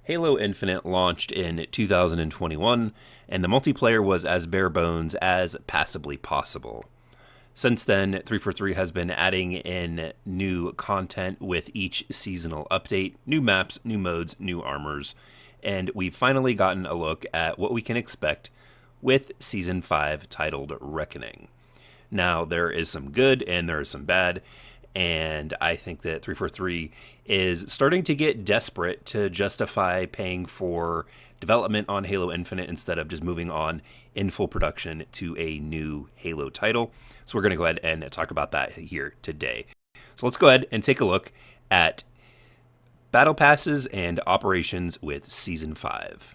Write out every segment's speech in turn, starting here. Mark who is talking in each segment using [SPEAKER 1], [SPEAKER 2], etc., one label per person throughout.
[SPEAKER 1] Halo Infinite launched in 2021, and the multiplayer was as bare bones as passably possible. Since then, 343 has been adding in new content with each seasonal update, new maps, new modes, new armors, and we've finally gotten a look at what we can expect with Season 5 titled Reckoning. Now, there is some good and there is some bad, and I think that 343 is starting to get desperate to justify paying for development on Halo Infinite instead of just moving on in full production to a new Halo title. So we're going to go ahead and talk about that here today. So let's go ahead and take a look at Battle Passes and operations with Season 5.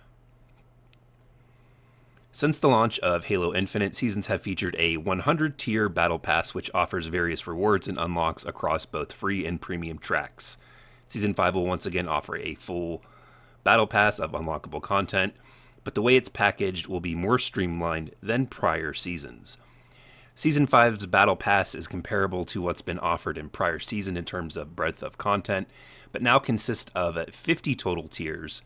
[SPEAKER 1] Since the launch of Halo Infinite, seasons have featured a 100-tier Battle Pass which offers various rewards and unlocks across both free and premium tracks. Season 5 will once again offer a full Battle Pass of unlockable content, but the way it's packaged will be more streamlined than prior seasons. Season 5's Battle Pass is comparable to what's been offered in prior season in terms of breadth of content, but now consists of 50 total tiers.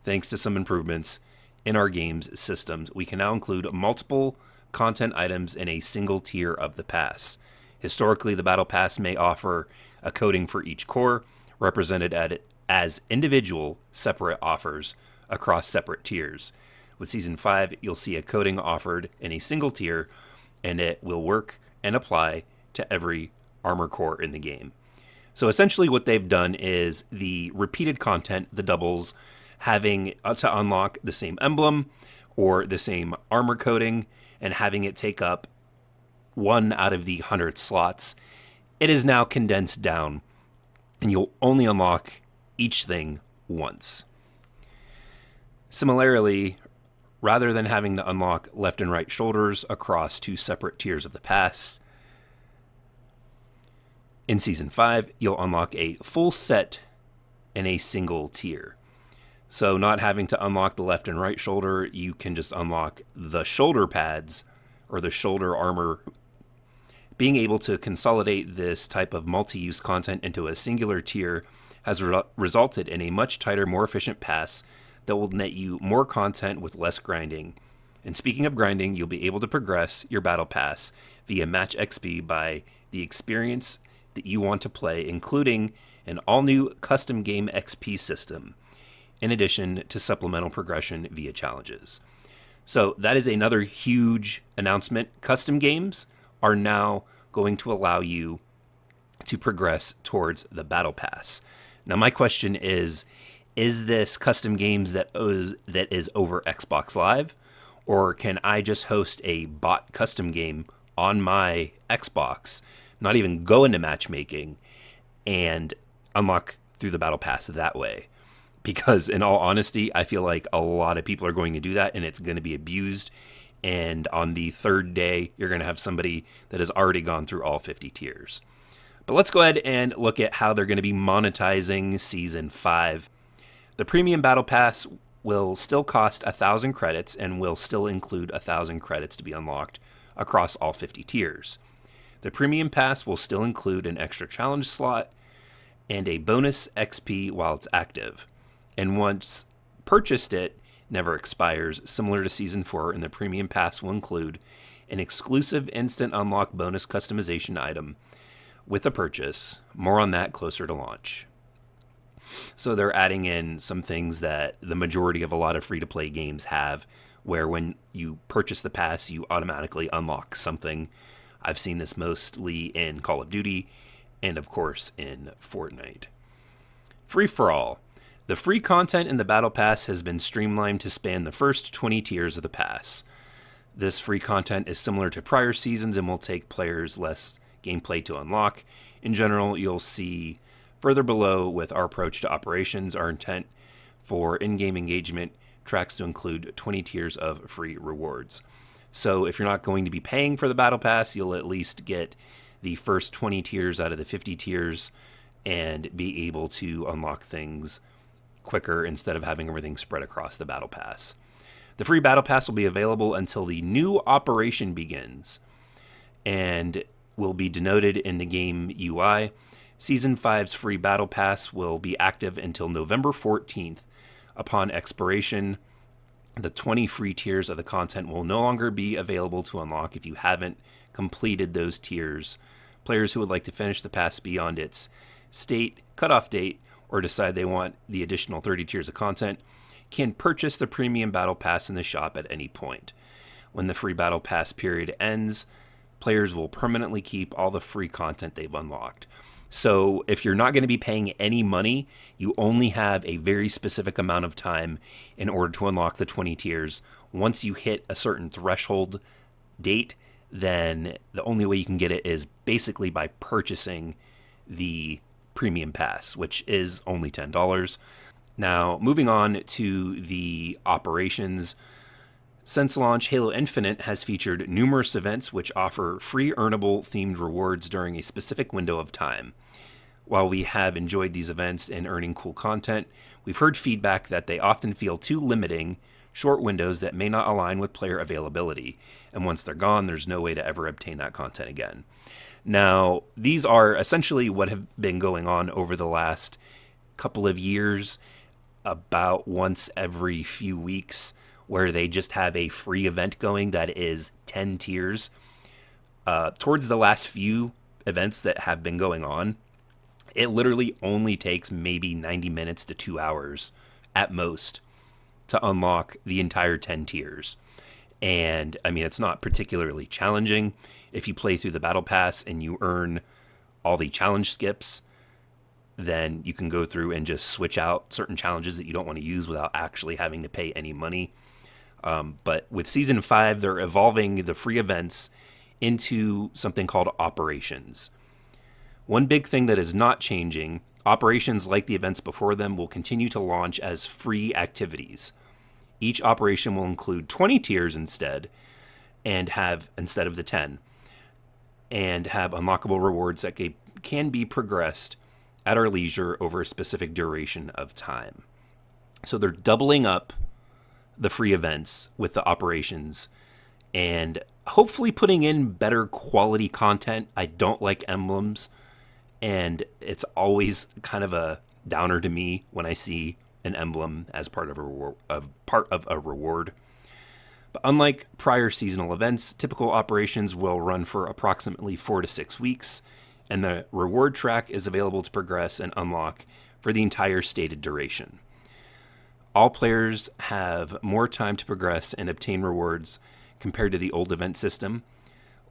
[SPEAKER 1] Thanks to some improvements in our game's systems, we can now include multiple content items in a single tier of the pass. Historically, the Battle Pass may offer a coding for each core, represented as individual separate offers across separate tiers. With Season 5, you'll see a coding offered in a single tier, and it will work and apply to every armor core in the game. So essentially what they've done is the repeated content, the doubles, having to unlock the same emblem or the same armor coating and having it take up 1 out of the 100 slots, it is now condensed down and you'll only unlock each thing once. Similarly, rather than having to unlock left and right shoulders across 2 separate tiers of the pass, in Season 5, you'll unlock a full set in a single tier. So not having to unlock the left and right shoulder, you can just unlock the shoulder pads or the shoulder armor. Being able to consolidate this type of multi-use content into a singular tier has resulted in a much tighter, more efficient pass that will net you more content with less grinding. And speaking of grinding, you'll be able to progress your battle pass via match XP by the experience that you want to play, including an all-new custom game XP system, in addition to supplemental progression via challenges. So that is another huge announcement. Custom games are now going to allow you to progress towards the Battle Pass. Now my question is this custom games that is over Xbox Live, or can I just host a bot custom game on my Xbox, not even go into matchmaking, and unlock through the Battle Pass that way? Because in all honesty, I feel like a lot of people are going to do that and it's going to be abused. And on the third day, you're going to have somebody that has already gone through all 50 tiers. But let's go ahead and look at how they're going to be monetizing Season 5. The Premium Battle Pass will still cost 1,000 credits and will still include 1,000 credits to be unlocked across all 50 tiers. The Premium Pass will still include an extra challenge slot and a bonus XP while it's active. And once purchased, it never expires, similar to Season 4, and the Premium Pass will include an exclusive instant unlock bonus customization item with a purchase. More on that closer to launch. So they're adding in some things that the majority of a lot of free-to-play games have, where when you purchase the pass, you automatically unlock something. I've seen this mostly in Call of Duty and, of course, in Fortnite. Free-for-all. The free content in the Battle Pass has been streamlined to span the first 20 tiers of the pass. This free content is similar to prior seasons and will take players less gameplay to unlock. In general, you'll see further below with our approach to operations, our intent for in-game engagement tracks to include 20 tiers of free rewards. So if you're not going to be paying for the Battle Pass, you'll at least get the first 20 tiers out of the 50 tiers and be able to unlock things quicker instead of having everything spread across the Battle Pass. The free Battle Pass will be available until the new operation begins and will be denoted in the game UI. Season 5's free Battle Pass will be active until November 14th, Upon expiration, the 20 free tiers of the content will no longer be available to unlock if you haven't completed those tiers. Players who would like to finish the pass beyond its state cutoff date or decide they want the additional 30 tiers of content can purchase the premium battle pass in the shop at any point. When the free battle pass period ends, players will permanently keep all the free content they've unlocked. So if you're not going to be paying any money, you only have a very specific amount of time in order to unlock the 20 tiers. Once you hit a certain threshold date, then the only way you can get it is basically by purchasing the premium pass, which is only $10. Now, moving on to the operations. Since launch, Halo Infinite has featured numerous events which offer free earnable themed rewards during a specific window of time. While we have enjoyed these events and earning cool content, we've heard feedback that they often feel too limiting, short windows that may not align with player availability, and once they're gone, there's no way to ever obtain that content again. Now, these are essentially what have been going on over the last couple of years, about once every few weeks, where they just have a free event going that is 10 tiers. Towards the last few events that have been going on, it literally only takes maybe 90 minutes to 2 hours at most to unlock the entire 10 tiers. And I mean, it's not particularly challenging. If you play through the battle pass and you earn all the challenge skips, then you can go through and just switch out certain challenges that you don't want to use without actually having to pay any money. But with Season 5, they're evolving the free events into something called operations. One big thing that is not changing, operations like the events before them will continue to launch as free activities. Each operation will include 20 tiers instead of the 10, and have unlockable rewards that can be progressed at our leisure over a specific duration of time. So they're doubling up the free events with the operations and hopefully putting in better quality content. I don't like emblems, and it's always kind of a downer to me when I see an emblem as part of a reward. But unlike prior seasonal events, typical operations will run for approximately 4 to 6 weeks, and the reward track is available to progress and unlock for the entire stated duration. All players have more time to progress and obtain rewards compared to the old event system.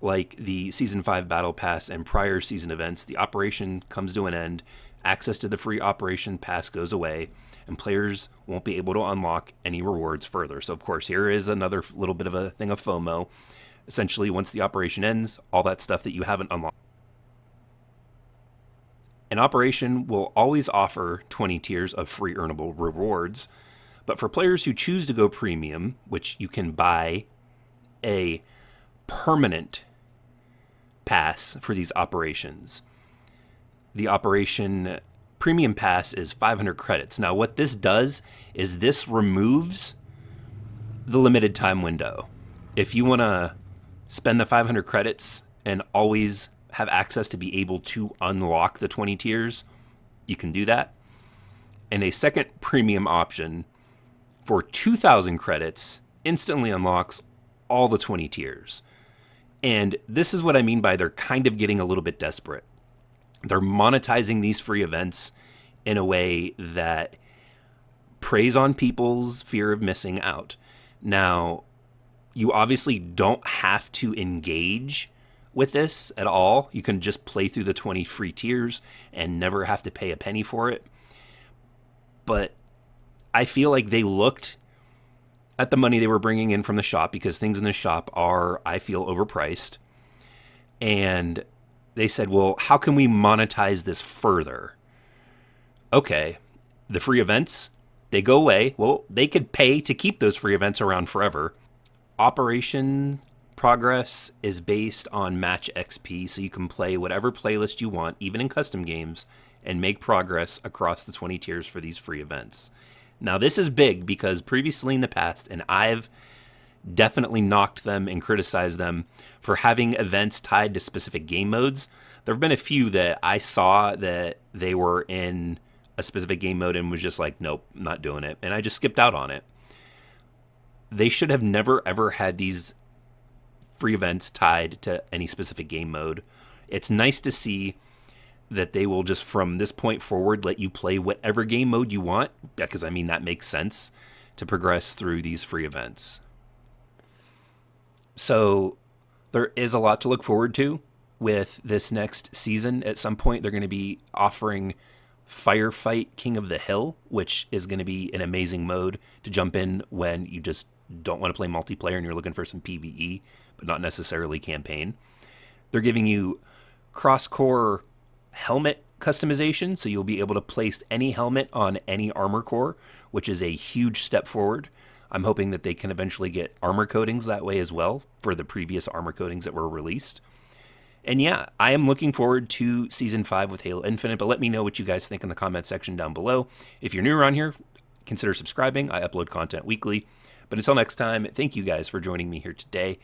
[SPEAKER 1] Like the Season 5 Battle Pass and prior season events, the operation comes to an end, access to the free Operation Pass goes away, and players won't be able to unlock any rewards further. So, of course, here is another little bit of a thing of FOMO. Essentially, once the operation ends, all that stuff that you haven't unlocked. An operation will always offer 20 tiers of free earnable rewards, but for players who choose to go premium, which you can buy a permanent pass for these operations, the Operation Premium Pass is 500 credits. Now, what this does is this removes the limited time window. If you want to spend the 500 credits and always have access to be able to unlock the 20 tiers, you can do that. And a second premium option for 2,000 credits instantly unlocks all the 20 tiers. And this is what I mean by they're kind of getting a little bit desperate. They're monetizing these free events in a way that preys on people's fear of missing out. Now, you obviously don't have to engage with this at all. You can just play through the 20 free tiers and never have to pay a penny for it. But I feel like they looked at the money they were bringing in from the shop, because things in the shop are, I feel, overpriced. And they said, well, how can we monetize this further? Okay, the free events, they go away. Well, they could pay to keep those free events around forever. Operation progress is based on match XP, so you can play whatever playlist you want, even in custom games, and make progress across the 20 tiers for these free events. Now, this is big because previously in the past, and I've definitely knocked them and criticized them for having events tied to specific game modes. There have been a few that I saw that they were in a specific game mode and was just like, nope, not doing it. And I just skipped out on it. They should have never, ever had these free events tied to any specific game mode. It's nice to see that they will just from this point forward let you play whatever game mode you want, because I mean that makes sense to progress through these free events. So there is a lot to look forward to with this next season. At some point they're going to be offering Firefight King of the Hill, which is going to be an amazing mode to jump in when you just don't want to play multiplayer and you're looking for some PvE, but not necessarily campaign. They're giving you cross-core helmet customization, so you'll be able to place any helmet on any armor core, which is a huge step forward. I'm hoping that they can eventually get armor coatings that way as well for the previous armor coatings that were released. And yeah, I am looking forward to Season 5 with Halo Infinite, but let me know what you guys think in the comment section down below. If you're new around here, consider subscribing. I upload content weekly. But until next time, thank you guys for joining me here today,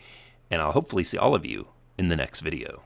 [SPEAKER 1] and I'll hopefully see all of you in the next video.